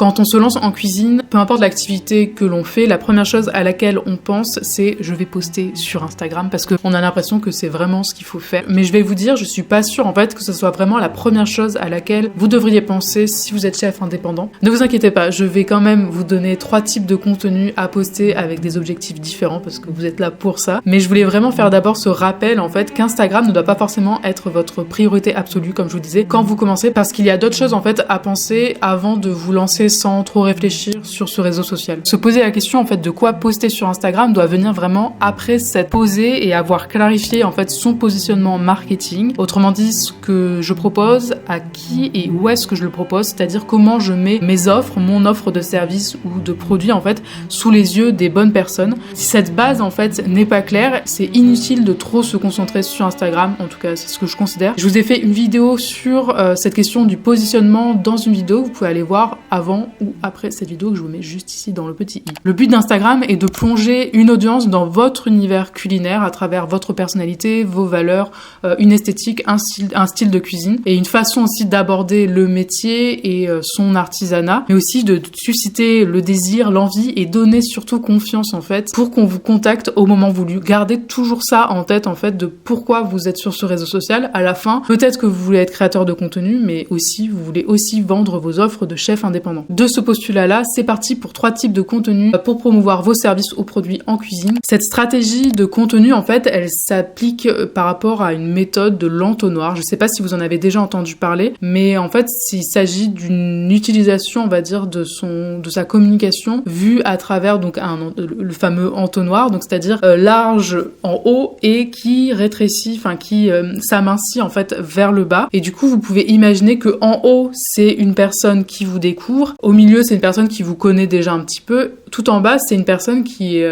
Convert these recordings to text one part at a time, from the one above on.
Quand on se lance en cuisine, peu importe l'activité que l'on fait, la première chose à laquelle on pense, c'est je vais poster sur Instagram parce qu'on a l'impression que c'est vraiment ce qu'il faut faire. Mais je vais vous dire, je suis pas sûre en fait que ce soit vraiment la première chose à laquelle vous devriez penser si vous êtes chef indépendant. Ne vous inquiétez pas, je vais quand même vous donner 3 types de contenus à poster avec des objectifs différents parce que vous êtes là pour ça. Mais je voulais vraiment faire d'abord ce rappel en fait qu'Instagram ne doit pas forcément être votre priorité absolue comme je vous disais quand vous commencez, parce qu'il y a d'autres choses en fait à penser avant de vous lancer sans trop réfléchir sur ce réseau social. Se poser la question en fait de quoi poster sur Instagram doit venir vraiment après s'être posé et avoir clarifié en fait son positionnement marketing. Autrement dit, ce que je propose, à qui et où est-ce que je le propose, c'est-à-dire comment je mets mes offres, mon offre de service ou de produit en fait sous les yeux des bonnes personnes. Si cette base en fait n'est pas claire, c'est inutile de trop se concentrer sur Instagram, en tout cas c'est ce que je considère. Je vous ai fait une vidéo sur cette question du positionnement dans une vidéo, vous pouvez aller voir avant ou après cette vidéo que je vous mets juste ici dans le petit i. Le but d'Instagram est de plonger une audience dans votre univers culinaire à travers votre personnalité, vos valeurs, une esthétique, un style de cuisine et une façon aussi d'aborder le métier et son artisanat, mais aussi de susciter le désir, l'envie et donner surtout confiance en fait pour qu'on vous contacte au moment voulu. Gardez toujours ça en tête en fait de pourquoi vous êtes sur ce réseau social. À la fin, peut-être que vous voulez être créateur de contenu, mais aussi vous voulez aussi vendre vos offres de chef indépendant. De ce postulat-là, c'est parti pour 3 types de contenus pour promouvoir vos services ou produits en cuisine. Cette stratégie de contenu en fait, elle s'applique par rapport à une méthode de l'entonnoir. Je sais pas si vous en avez déjà entendu parler, mais en fait, il s'agit d'une utilisation, on va dire, de sa communication vue à travers donc le fameux entonnoir, donc c'est-à-dire large en haut et qui rétrécit, enfin qui s'amincit en fait vers le bas. Et du coup, vous pouvez imaginer que en haut, c'est une personne qui vous découvre, au milieu, c'est une personne qui vous connaît déjà un petit peu, tout en bas, c'est une personne qui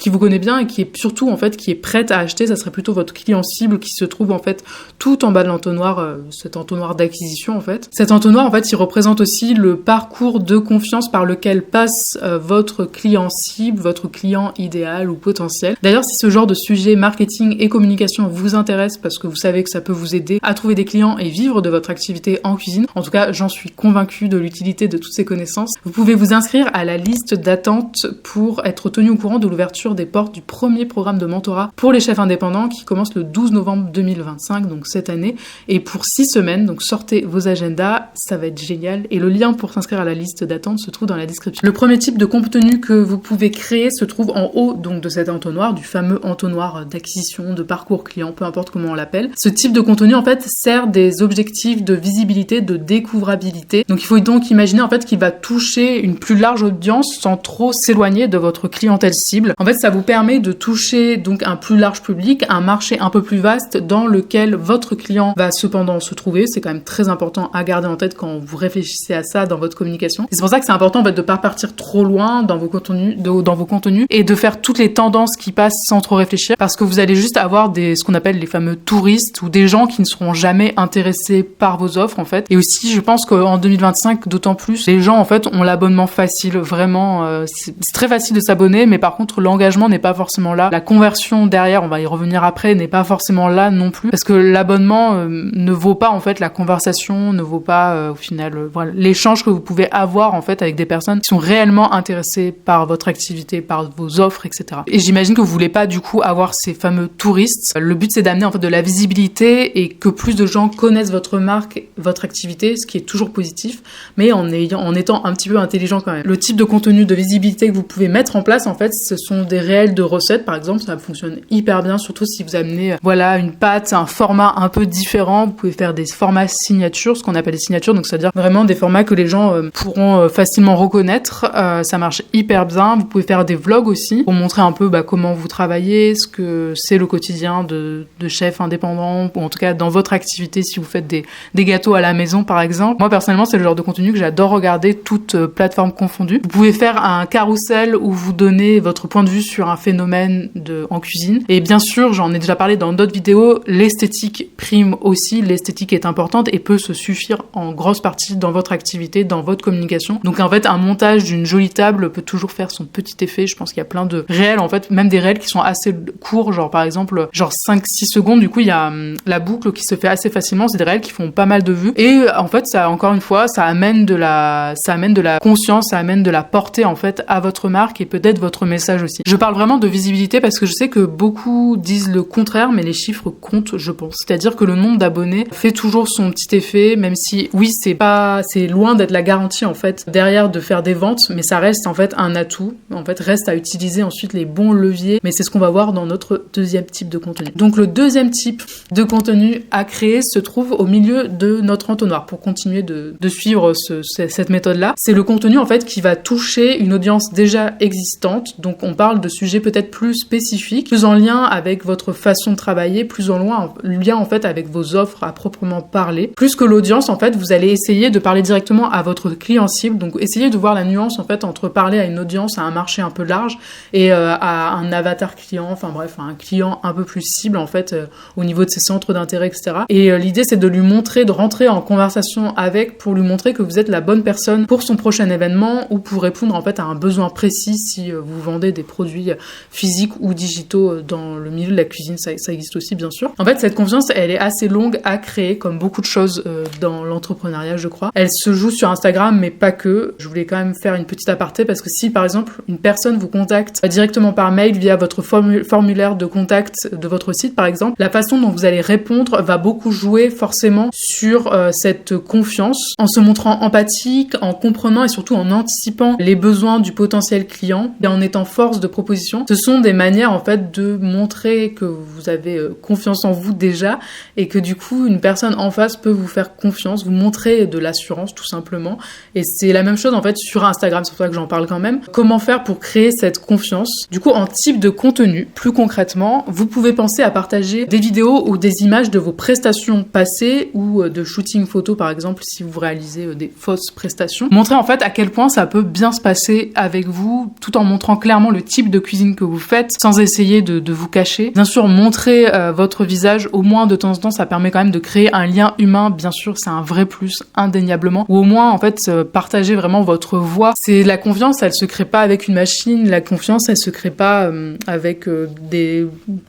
vous connaît bien et qui est surtout en fait qui est prête à acheter. Ça serait plutôt votre client cible qui se trouve en fait tout en bas de l'entonnoir, cet entonnoir d'acquisition en fait. Cet entonnoir en fait, il représente aussi le parcours de confiance par lequel passe votre client cible, votre client idéal ou potentiel. D'ailleurs, si ce genre de sujet marketing et communication vous intéresse parce que vous savez que ça peut vous aider à trouver des clients et vivre de votre activité en cuisine, en tout cas, j'en suis convaincue de l'utilité de toutes ces connaissances. Vous pouvez vous inscrire à la liste d'attente pour être tenu au courant de l'ouverture des portes du premier programme de mentorat pour les chefs indépendants qui commence le 12 novembre 2025, donc cette année, et pour 6 semaines, donc sortez vos agendas, ça va être génial, et le lien pour s'inscrire à la liste d'attente se trouve dans la description. Le premier type de contenu que vous pouvez créer se trouve en haut donc de cet entonnoir, du fameux entonnoir d'acquisition, de parcours client, peu importe comment on l'appelle. Ce type de contenu en fait sert des objectifs de visibilité, de découvrabilité, donc il faut donc imaginer en fait qu'il va toucher une plus large audience sans trop s'éloigner de votre clientèle cible. En fait, ça vous permet de toucher donc un plus large public, un marché un peu plus vaste dans lequel votre client va cependant se trouver. C'est quand même très important à garder en tête quand vous réfléchissez à ça dans votre communication. Et c'est pour ça que c'est important en fait de pas partir trop loin dans vos contenus et de faire toutes les tendances qui passent sans trop réfléchir, parce que vous allez juste avoir ce qu'on appelle les fameux touristes ou des gens qui ne seront jamais intéressés par vos offres en fait. Et aussi, je pense qu'en 2025, d'autant plus, les gens en fait ont l'abonnement facile, vraiment. C'est très facile de s'abonner, mais par contre l'engagement n'est pas forcément là. La conversion derrière, on va y revenir après, n'est pas forcément là non plus, parce que l'abonnement ne vaut pas en fait la conversation, ne vaut pas au final voilà, l'échange que vous pouvez avoir en fait avec des personnes qui sont réellement intéressées par votre activité, par vos offres, etc. Et j'imagine que vous voulez pas du coup avoir ces fameux touristes. Le but c'est d'amener en fait de la visibilité et que plus de gens connaissent votre marque, votre activité, ce qui est toujours positif, mais en étant un petit peu intelligent quand même. Le type de contenu de visibilité que vous pouvez mettre en place en fait, ce sont des réels de recettes par exemple, ça fonctionne hyper bien, surtout si vous amenez une pâte, un format un peu différent. Vous pouvez faire des formats signatures, ce qu'on appelle des signatures, donc c'est-à-dire vraiment des formats que les gens pourront facilement reconnaître. Ça marche hyper bien. Vous pouvez faire des vlogs aussi pour montrer un peu comment vous travaillez, ce que c'est le quotidien de chef indépendant, ou en tout cas dans votre activité si vous faites des gâteaux à la maison par exemple. Moi personnellement, c'est le genre de contenu que j'adore regarder, toutes plateformes confondues. Vous pouvez faire un carrousel où vous donnez votre point de vue sur un phénomène en cuisine. Et bien sûr, j'en ai déjà parlé dans d'autres vidéos, l'esthétique prime aussi, l'esthétique est importante et peut se suffire en grosse partie dans votre activité, dans votre communication. Donc en fait, un montage d'une jolie table peut toujours faire son petit effet. Je pense qu'il y a plein de réels, en fait, même des réels qui sont assez courts, genre par exemple, genre 5-6 secondes. Du coup, il y a la boucle qui se fait assez facilement. C'est des réels qui font pas mal de vues. Et en fait, ça, encore une fois, ça amène de la conscience, ça amène de la portée, en fait, à votre marque et peut-être votre message aussi. Je parle vraiment de visibilité parce que je sais que beaucoup disent le contraire, mais les chiffres comptent, je pense. C'est-à-dire que le nombre d'abonnés fait toujours son petit effet, même si, oui, c'est loin d'être la garantie, en fait, derrière de faire des ventes, mais ça reste, en fait, un atout. En fait, reste à utiliser ensuite les bons leviers, mais c'est ce qu'on va voir dans notre deuxième type de contenu. Donc, le deuxième type de contenu à créer se trouve au milieu de notre entonnoir pour continuer de suivre cette méthode-là. C'est le contenu, en fait, qui va toucher une audience déjà existante. Donc, on parle de sujets peut-être plus spécifiques, plus en lien avec votre façon de travailler, plus en lien, en fait, avec vos offres à proprement parler. Plus que l'audience, en fait, vous allez essayer de parler directement à votre client cible. Donc, essayez de voir la nuance, en fait, entre parler à une audience, à un marché un peu large et à un avatar client, enfin bref, à un client un peu plus cible, en fait, au niveau de ses centres d'intérêt, etc. Et l'idée, c'est de lui montrer, de rentrer en conversation avec pour lui montrer que vous êtes la bonne personne pour son prochain événement ou pour répondre, en fait, à un besoin précis si vous vendez des produits physiques ou digitaux dans le milieu de la cuisine, ça existe aussi, bien sûr. En fait, cette confiance, elle est assez longue à créer, comme beaucoup de choses dans l'entrepreneuriat, je crois. Elle se joue sur Instagram, mais pas que. Je voulais quand même faire une petite aparté parce que si, par exemple, une personne vous contacte directement par mail via votre formulaire de contact de votre site, par exemple, la façon dont vous allez répondre va beaucoup jouer forcément sur cette confiance, en se montrant empathique, en comprenant et surtout en anticipant les besoins du potentiel client et en étant force de proposition. Ce sont des manières, en fait, de montrer que vous avez confiance en vous déjà et que du coup, une personne en face peut vous faire confiance, vous montrer de l'assurance, tout simplement. Et c'est la même chose, en fait, sur Instagram, c'est pour ça que j'en parle quand même. Comment faire pour créer cette confiance? Du coup, en type de contenu, plus concrètement, vous pouvez penser à partager des vidéos ou des images de vos prestations passées ou de shooting photo, par exemple, si vous réalisez des fausses prestations. Montrer, en fait, à quel point ça peut bien se passer avec vous, tout en montrant clairement le type de cuisine que vous faites, sans essayer de vous cacher. Bien sûr, montrer votre visage, au moins de temps en temps, ça permet quand même de créer un lien humain. Bien sûr, c'est un vrai plus, indéniablement. Ou au moins, en fait, partager vraiment votre voix. C'est la confiance, elle se crée pas avec une machine. La confiance, elle se crée pas avec des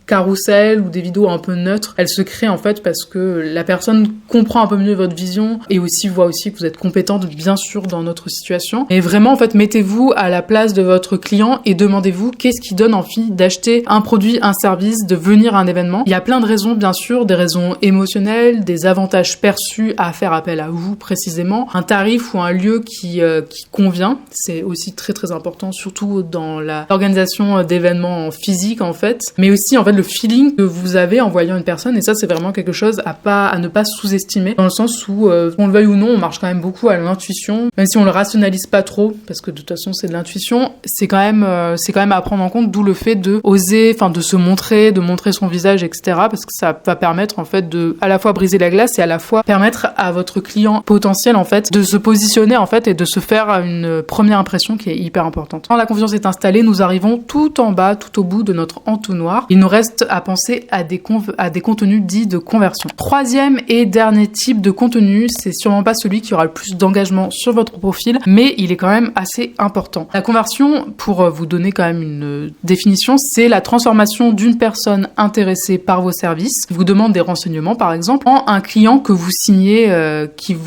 carousels ou des vidéos un peu neutres. Elle se crée, en fait, parce que la personne comprend un peu mieux votre vision et aussi voit aussi que vous êtes compétente, bien sûr, dans notre situation. Et vraiment, en fait, mettez-vous à la place de votre client et demandez-vous qu'est-ce qui donne envie d'acheter un produit, un service, de venir à un événement. Il y a plein de raisons, bien sûr, des raisons émotionnelles, des avantages perçus à faire appel à vous précisément, un tarif ou un lieu qui convient. C'est aussi très très important, surtout dans l'organisation d'événements physiques, en fait, mais aussi, en fait, le feeling que vous avez en voyant une personne. Et ça, c'est vraiment quelque chose à ne pas sous-estimer, dans le sens où, qu'on le veuille ou non, on marche quand même beaucoup à l'intuition, même si on le rationalise pas trop, parce que de toute façon, c'est de l'intuition. C'est quand même à prendre en compte, d'où le fait de oser, enfin, de se montrer, de montrer son visage, etc., parce que ça va permettre, en fait, de à la fois briser la glace et à la fois permettre à votre client potentiel, en fait, de se positionner, en fait, et de se faire une première impression qui est hyper importante. Quand la confiance est installée, nous arrivons tout en bas, tout au bout de notre entonnoir. Il nous reste à penser à des contenus dits de conversion. Troisième et dernier type de contenu, c'est sûrement pas celui qui aura le plus d'engagement sur votre profil, mais il est quand même assez important. La conversion, pour vous donner quand même une définition, c'est la transformation d'une personne intéressée par vos services, qui vous demande des renseignements par exemple, en un client que vous signez,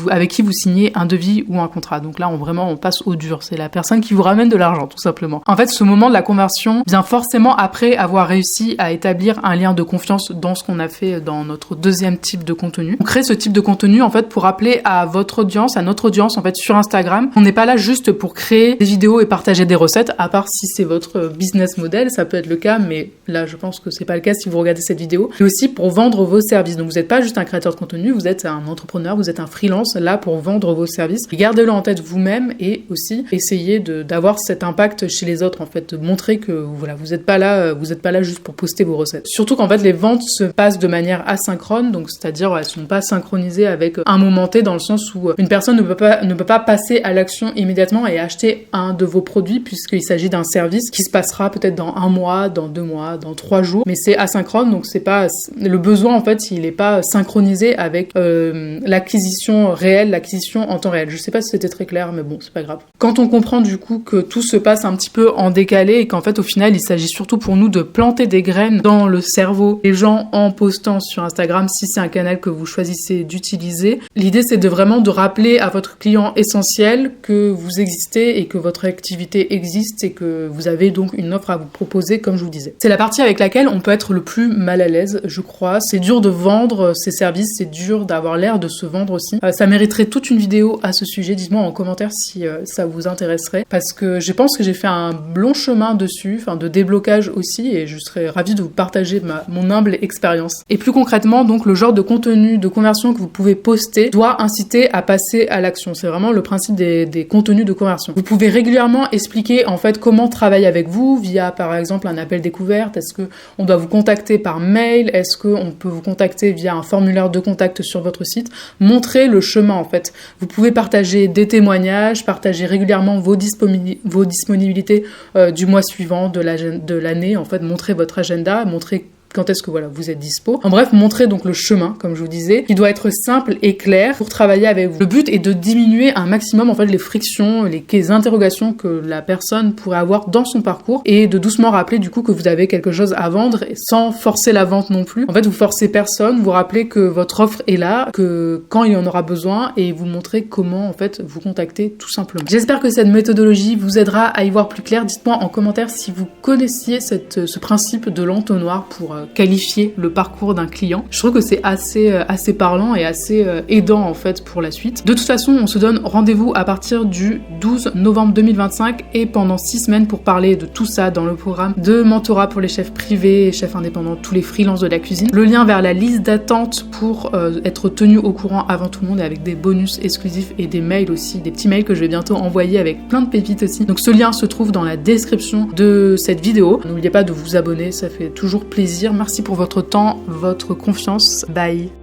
avec qui vous signez un devis ou un contrat. Donc là, on passe au dur. C'est la personne qui vous ramène de l'argent, tout simplement. En fait, ce moment de la conversion vient forcément après avoir réussi à établir un lien de confiance dans ce qu'on a fait dans notre deuxième type de contenu. On crée ce type de contenu, en fait, pour rappeler à votre audience, à notre audience, en fait, sur Instagram. On n'est pas là juste pour créer des vidéos et partager des recettes, à part si c'est votre business model, ça peut être le cas, mais là, je pense que c'est pas le cas si vous regardez cette vidéo. Mais aussi pour vendre vos services. Donc, vous n'êtes pas juste un créateur de contenu, vous êtes un entrepreneur, vous êtes un freelance, là, pour vendre vos services. Et gardez-le en tête vous-même et aussi essayez d'avoir cet impact chez les autres, en fait, de montrer que, voilà, vous n'êtes pas là juste pour poster vos recettes. Surtout qu'en fait, les ventes se passent de manière asynchrone, donc c'est-à-dire, elles sont pas synchronisées avec un moment T, dans le sens où une personne ne peut pas passer à l'action immédiatement et acheter un de vos produits, puisqu'il s'agit d'un service qui se passera peut-être dans 1 mois, dans 2 mois, dans 3 jours, mais c'est asynchrone, donc c'est pas le besoin en fait, il est pas synchronisé avec l'acquisition réelle, l'acquisition en temps réel. Je sais pas si c'était très clair, mais bon, c'est pas grave. Quand on comprend du coup que tout se passe un petit peu en décalé et qu'en fait au final il s'agit surtout pour nous de planter des graines dans le cerveau des gens en postant sur Instagram, si c'est un canal que vous choisissez d'utiliser. L'idée c'est de vraiment de rappeler à votre client essentiel que vous existez et que votre activité existe et que vous avez donc une offre à vous proposer, comme je vous disais. C'est la partie avec laquelle on peut être le plus mal à l'aise, je crois. C'est dur de vendre ses services, c'est dur d'avoir l'air de se vendre aussi. Ça mériterait toute une vidéo à ce sujet. Dites-moi en commentaire si ça vous intéresserait, parce que je pense que j'ai fait un long chemin dessus, enfin de déblocage aussi, et je serais ravie de vous partager mon humble expérience. Et plus concrètement, donc le genre de contenu de conversion que vous pouvez poster doit inciter à passer à l'action. C'est vraiment le principe des contenus de conversion. Vous pouvez régulièrement expliquer en fait comment travailler avec vous via par exemple un appel découverte. Est-ce que on doit vous contacter par mail? Est-ce qu'on peut vous contacter via un formulaire de contact sur votre site? Montrez le chemin en fait. Vous pouvez partager des témoignages, partager régulièrement vos disponibilités du mois suivant, de l'année, en fait, montrer votre agenda, montrer quand est-ce que voilà, vous êtes dispo. En bref, montrez donc le chemin, comme je vous disais, qui doit être simple et clair pour travailler avec vous. Le but est de diminuer un maximum en fait les frictions, les interrogations que la personne pourrait avoir dans son parcours et de doucement rappeler du coup que vous avez quelque chose à vendre sans forcer la vente non plus. En fait, vous forcez personne, vous rappelez que votre offre est là, que quand il en aura besoin et vous montrez comment en fait vous contacter tout simplement. J'espère que cette méthodologie vous aidera à y voir plus clair. Dites-moi en commentaire si vous connaissiez ce principe de l'entonnoir pour qualifier le parcours d'un client. Je trouve que c'est assez parlant et assez aidant en fait pour la suite. De toute façon, on se donne rendez-vous à partir du 12 novembre 2025 et pendant 6 semaines pour parler de tout ça dans le programme de mentorat pour les chefs privés et chefs indépendants, tous les freelances de la cuisine. Le lien vers la liste d'attente pour être tenu au courant avant tout le monde et avec des bonus exclusifs et des mails aussi, des petits mails que je vais bientôt envoyer avec plein de pépites aussi. Donc ce lien se trouve dans la description de cette vidéo. N'oubliez pas de vous abonner, ça fait toujours plaisir. Merci pour votre temps, votre confiance. Bye.